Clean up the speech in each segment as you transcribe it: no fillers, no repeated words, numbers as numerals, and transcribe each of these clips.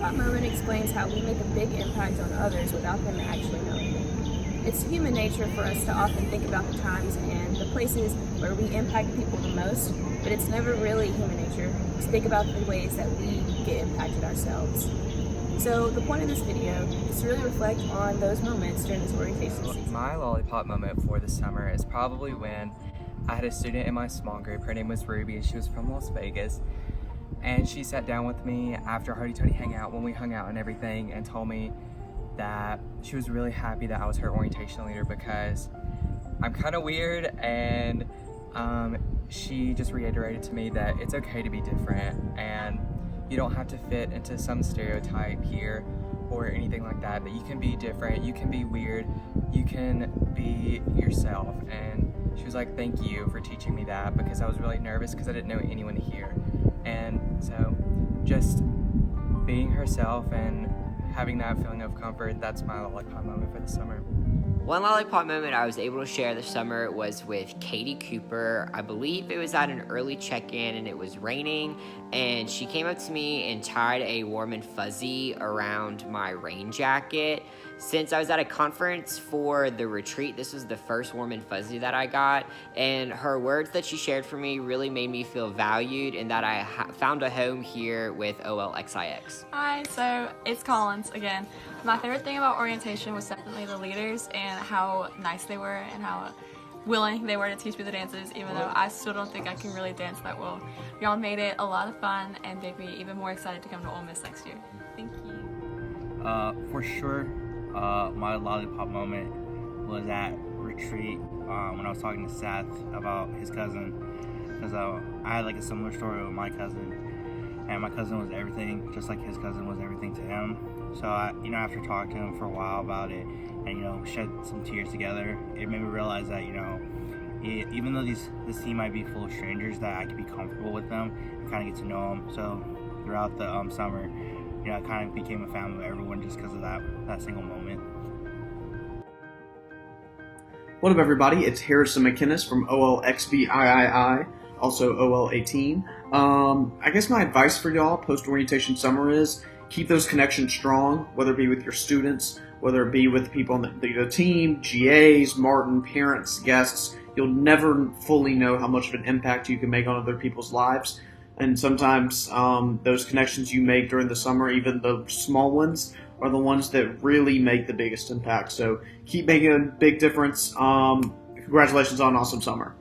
Lollipop Moment explains how we make a big impact on others without them actually knowing it. It's human nature for us to often think about the times and the places where we impact people the most, but it's never really human nature to think about the ways that we get impacted ourselves. So the point of this video is to really reflect on those moments during this orientation season. My lollipop moment for the summer is probably when I had a student in my small group. Her name was Ruby and she was from Las Vegas. And she sat down with me after Hardy Toddy Hangout when we hung out and everything and told me that she was really happy that I was her orientation leader because I'm kind of weird, and she just reiterated to me that it's okay to be different and you don't have to fit into some stereotype here or anything like that, but you can be different, you can be weird, you can be yourself. And she was like, thank you for teaching me that, because I was really nervous because I didn't know anyone here. And so just being herself and having that feeling of comfort, that's my lollipop moment for the summer. One lollipop moment I was able to share this summer was with Katie Cooper. I believe it was at an early check-in and it was raining, and she came up to me and tied a warm and fuzzy around my rain jacket. Since I was at a conference for the retreat, this was the first warm and fuzzy that I got, and her words that she shared for me really made me feel valued and that I found a home here with OLXIX. Hi, so it's Collins again. My favorite thing about orientation was definitely the leaders and how nice they were and how willing they were to teach me the dances, even though I still don't think I can really dance that well. Y'all made it a lot of fun and made me even more excited to come to Ole Miss next year. Thank you. For sure, my lollipop moment was at retreat when I was talking to Seth about his cousin, because I had like a similar story with my cousin, and my cousin was everything, just like his cousin was everything to him. So after talking to him for a while about it, and shed some tears together, it made me realize that even though this team might be full of strangers, that I could be comfortable with them and kind of get to know them. So throughout the summer, I kind of became a fan of everyone just because of that single moment. What up, everybody? It's Harrison McInnes from OLXIX, also OL18. I guess my advice for y'all post-orientation summer is keep those connections strong, whether it be with your students, whether it be with people on the team, GAs, Martin, parents, guests. You'll never fully know how much of an impact you can make on other people's lives. And sometimes those connections you make during the summer, even the small ones, are the ones that really make the biggest impact. So keep making a big difference. Congratulations on an awesome summer.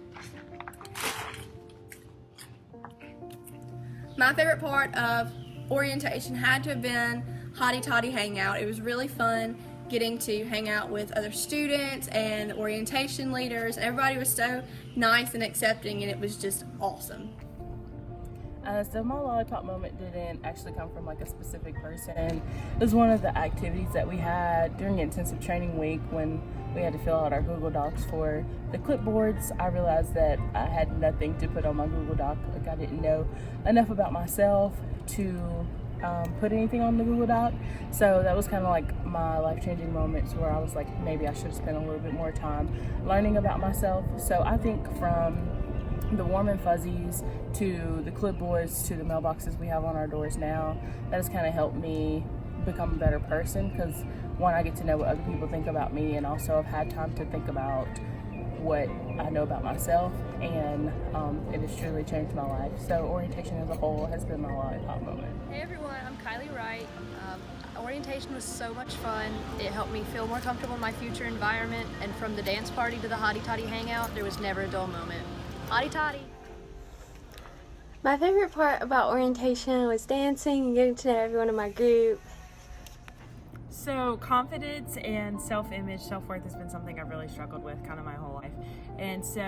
My favorite part of orientation had to have been Hottie Toddy Hangout. It was really fun getting to hang out with other students and orientation leaders. Everybody was so nice and accepting, and it was just awesome. So my lollipop moment didn't actually come from like a specific person. It was one of the activities that we had during intensive training week when we had to fill out our Google Docs for the clipboards. I realized that I had nothing to put on my Google Doc. Like, I didn't know enough about myself to put anything on the Google Doc. So that was kind of like my life-changing moments where I was like, maybe I should have spent a little bit more time learning about myself. So I think from the warm and fuzzies to the clipboards to the mailboxes we have on our doors now, that has kind of helped me become a better person, because one, I get to know what other people think about me, and also I've had time to think about what I know about myself, and it has truly changed my life. So orientation as a whole has been my lollipop moment. Hey everyone, I'm Kylie Wright. Orientation was so much fun. It helped me feel more comfortable in my future environment, and from the dance party to the Hottie Toddy Hangout, there was never a dull moment. Hottie Toddy! My favorite part about orientation was dancing and getting to know everyone in my group. So confidence and self-image, self-worth has been something I've really struggled with kind of my whole life. And so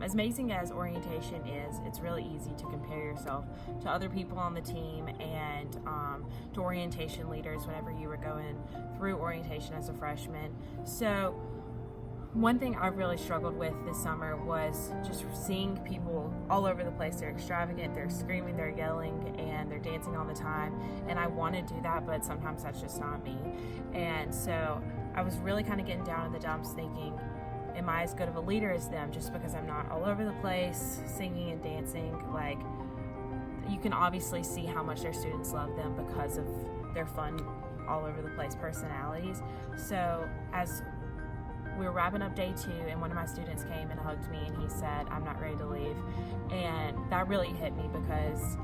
as amazing as orientation is, it's really easy to compare yourself to other people on the team and to orientation leaders whenever you were going through orientation as a freshman. So one thing I really struggled with this summer was just seeing people all over the place. They're extravagant, they're screaming, they're yelling, and they're dancing all the time. And I want to do that, but sometimes that's just not me. And so I was really kind of getting down in the dumps thinking, am I as good of a leader as them just because I'm not all over the place singing and dancing? Like, you can obviously see how much their students love them because of they're fun, all over the place personalities. So as we were wrapping up day 2, and one of my students came and hugged me and he said, "I'm not ready to leave." And that really hit me because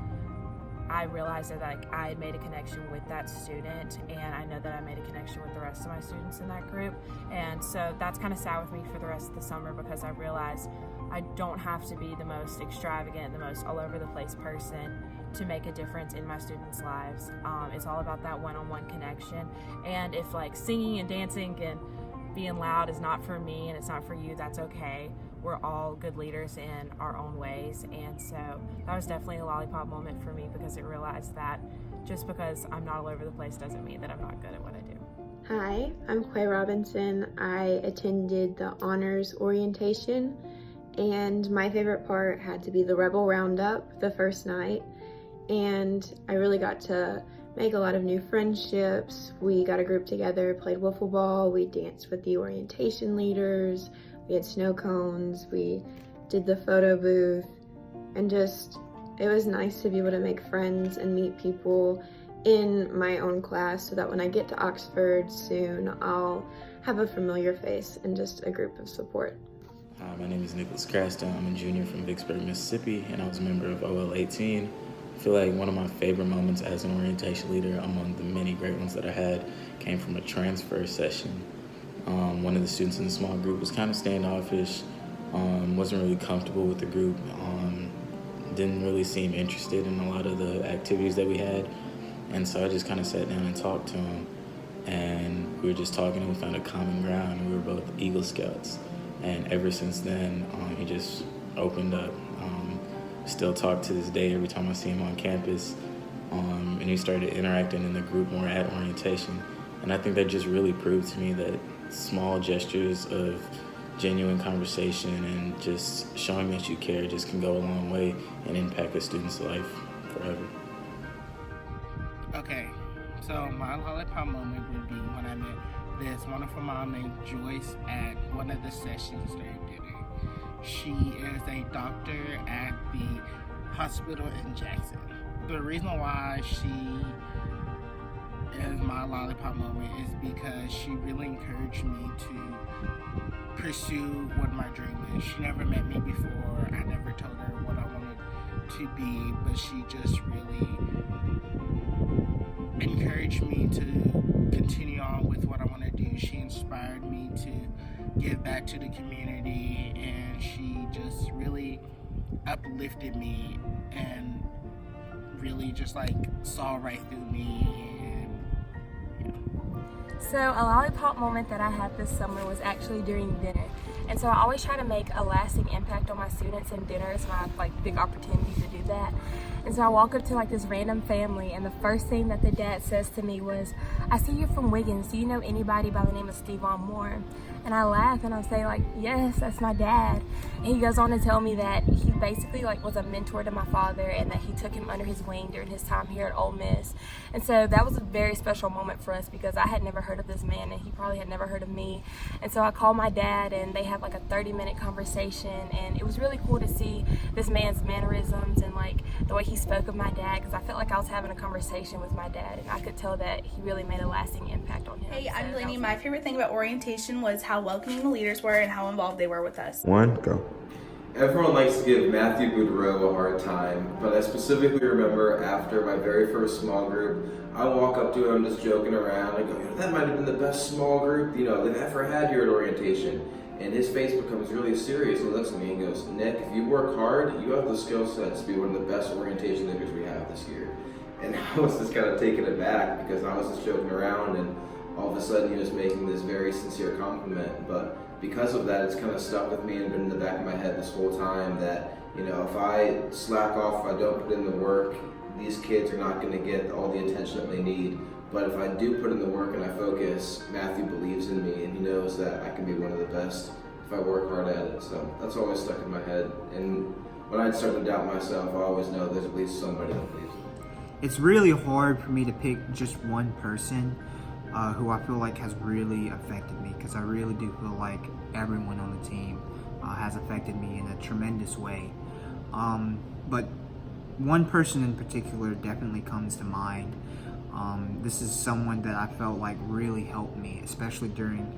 I realized that I had made a connection with that student, and I know that I made a connection with the rest of my students in that group. And so that's kind of sat with me for the rest of the summer, because I realized I don't have to be the most extravagant, the most all over the place person to make a difference in my students' lives. It's all about that one-on-one connection. And if like singing and dancing and being loud is not for me and it's not for you, that's okay. We're all good leaders in our own ways. And so that was definitely a lollipop moment for me, because it realized that just because I'm not all over the place doesn't mean that I'm not good at what I do. Hi, I'm Quay Robinson. I attended the honors orientation, and my favorite part had to be the Rebel Roundup the first night. And I really got to make a lot of new friendships. We got a group together, played wiffle ball, we danced with the orientation leaders, we had snow cones, we did the photo booth, and just, it was nice to be able to make friends and meet people in my own class, so that when I get to Oxford soon, I'll have a familiar face and just a group of support. Hi, my name is Nicholas Craston. I'm a junior from Vicksburg, Mississippi, and I was a member of OL18. I feel like one of my favorite moments as an orientation leader, among the many great ones that I had, came from a transfer session. One of the students in the small group was kind of standoffish, wasn't really comfortable with the group, didn't really seem interested in a lot of the activities that we had. And so I just kind of sat down and talked to him, and we were just talking, and we found a common ground, and we were both Eagle Scouts. And ever since then, he just opened up. Still talk to this day every time I see him on campus. And he started interacting in the group more at orientation. And I think that just really proved to me that small gestures of genuine conversation and just showing that you care just can go a long way and impact a student's life forever. Okay, so my lollipop moment would be when I met this wonderful mom named Joyce at one of the sessions during dinner. She is a doctor at the hospital in Jackson. The reason why she is my lollipop moment is because she really encouraged me to pursue what my dream is. She never met me before. I never told her what I wanted to be, but she just really encouraged me to continue on with what I want to do. She inspired me to give back to the community, and she just really uplifted me and really just like saw right through me. So a lollipop moment that I had this summer was actually during dinner. And so I always try to make a lasting impact on my students, and dinner is my big opportunity to do that. And so I walk up to this random family, and the first thing that the dad says to me was, "I see you're from Wiggins. Do you know anybody by the name of Stevan Moore?" And I laugh and I say "Yes, that's my dad." And he goes on to tell me that he basically was a mentor to my father, and that he took him under his wing during his time here at Ole Miss. And so that was a very special moment for us, because I had never heard of this man and he probably had never heard of me. And so I called my dad, and they had a 30-minute conversation, and it was really cool to see this man's mannerisms and the way he spoke of my dad, because I felt like I was having a conversation with my dad, and I could tell that he really made a lasting impact on him. Hey, I'm Delaney. My favorite thing about orientation was how welcoming the leaders were and how involved they were with us. One, go. Everyone likes to give Matthew Boudreau a hard time, but I specifically remember after my very first small group, I walk up to him just joking around. I go, "That might have been the best small group they've ever had here at orientation." And his face becomes really serious, and he looks at me and goes, "Nick, if you work hard, you have the skill sets to be one of the best orientation leaders we have this year." And I was just kind of taken aback, because I was just joking around, and all of a sudden he was making this very sincere compliment. But because of that, it's kind of stuck with me and been in the back of my head this whole time that, if I slack off, if I don't put in the work, these kids are not going to get all the attention that they need. But if I do put in the work and I focus, Matthew believes in me, and he knows that I can be one of the best if I work hard at it. So that's always stuck in my head. And when I start to doubt myself, I always know there's at least somebody that believes in me. It's really hard for me to pick just one person who I feel like has really affected me, because I really do feel like everyone on the team has affected me in a tremendous way. But one person in particular definitely comes to mind. This is someone that I felt like really helped me, especially during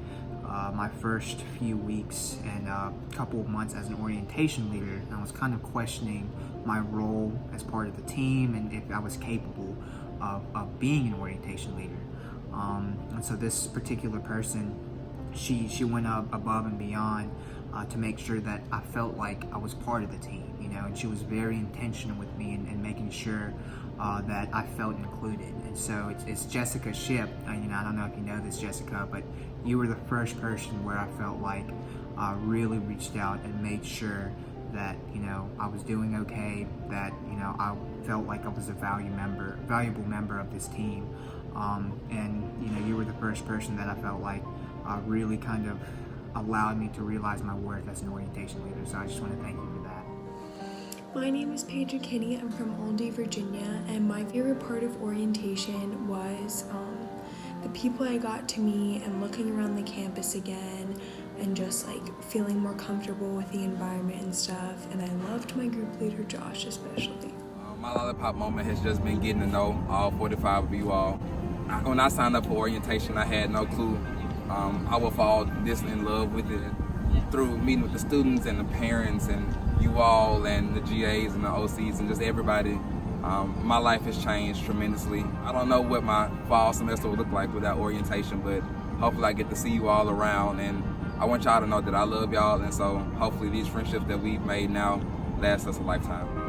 my first few weeks and a couple of months as an orientation leader. I was kind of questioning my role as part of the team and if I was capable of being an orientation leader. And so this particular person, she went up above and beyond to make sure that I felt like I was part of the team, and she was very intentional with me and making sure that I felt included. And so it's Jessica Ship. I don't know if you know this, Jessica, but you were the first person where I felt like I really reached out and made sure that I was doing okay, that I felt like I was a valuable member of this team. And you were the first person that I felt like really kind of allowed me to realize my worth as an orientation leader. So I just want to thank you for that. My name is Paige Kinney. I'm from Aldie, Virginia, and my favorite part of orientation was the people I got to meet and looking around the campus again and just like feeling more comfortable with the environment and stuff. And I loved my group leader, Josh, especially. My lollipop moment has just been getting to know all 45 of you all. When I signed up for orientation, I had no clue I would fall this in love with it through meeting with the students and the parents and you all and the GAs and the OCs and just everybody. My life has changed tremendously. I don't know what my fall semester will look like without orientation, but hopefully I get to see you all around, and I want y'all to know that I love y'all, and so hopefully these friendships that we've made now last us a lifetime.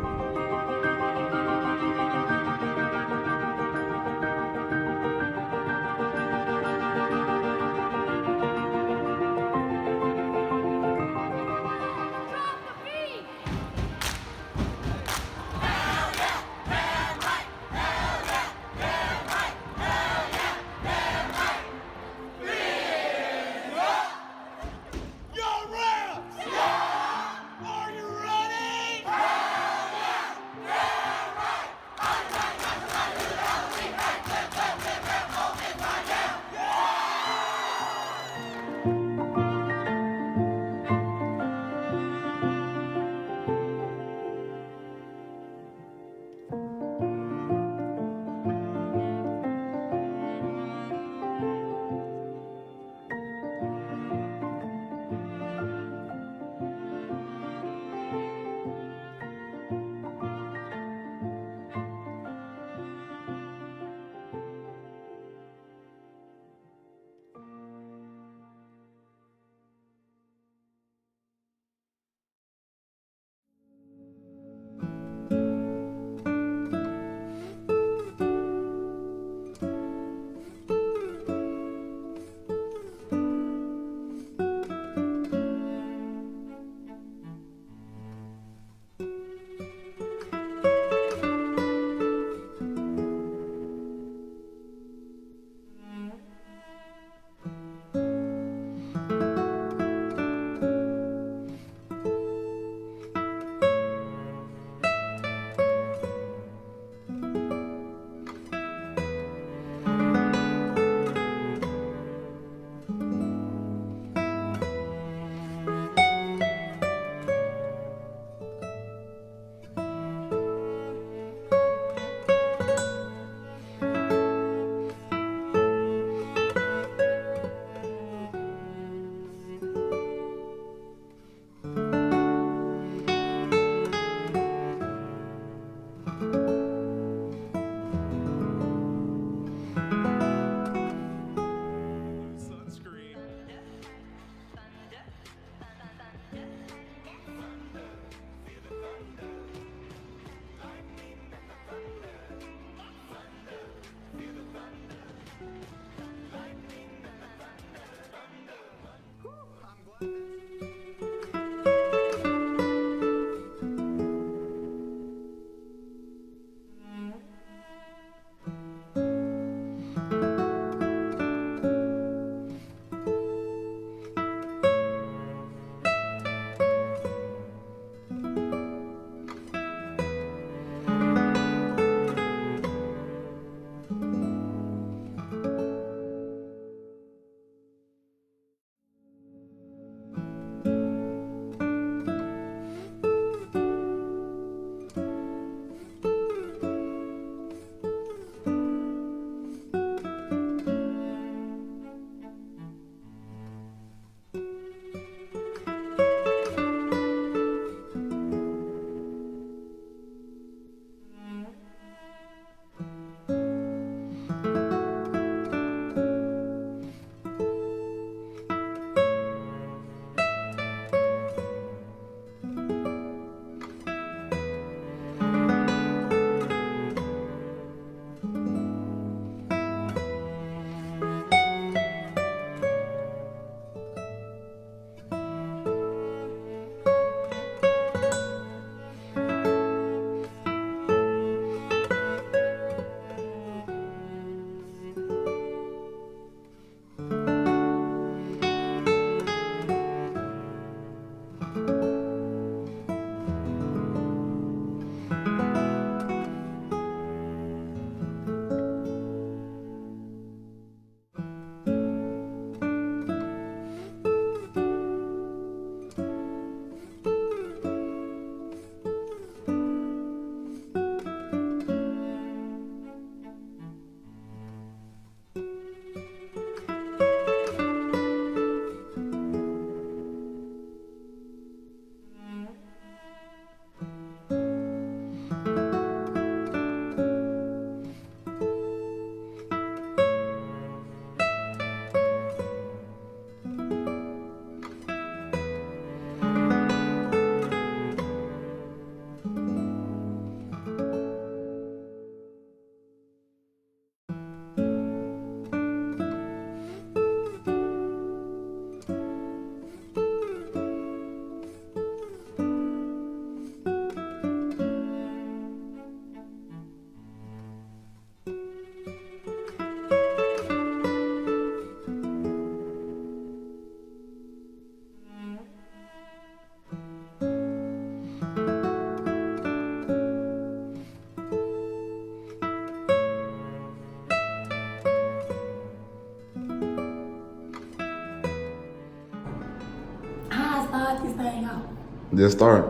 Just start.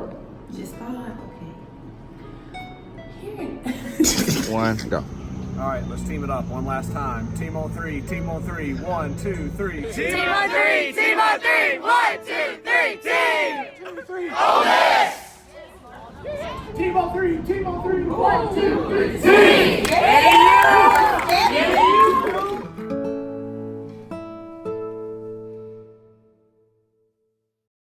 Just start. Okay. One, go. All right, let's team it up one last time. Team on three, team on three. 1, 2, 3. Team on three, team on three. 1, 2, 3, team. 2, 3. OLXIX. Team on three, team on three. 1, 2, 3, team.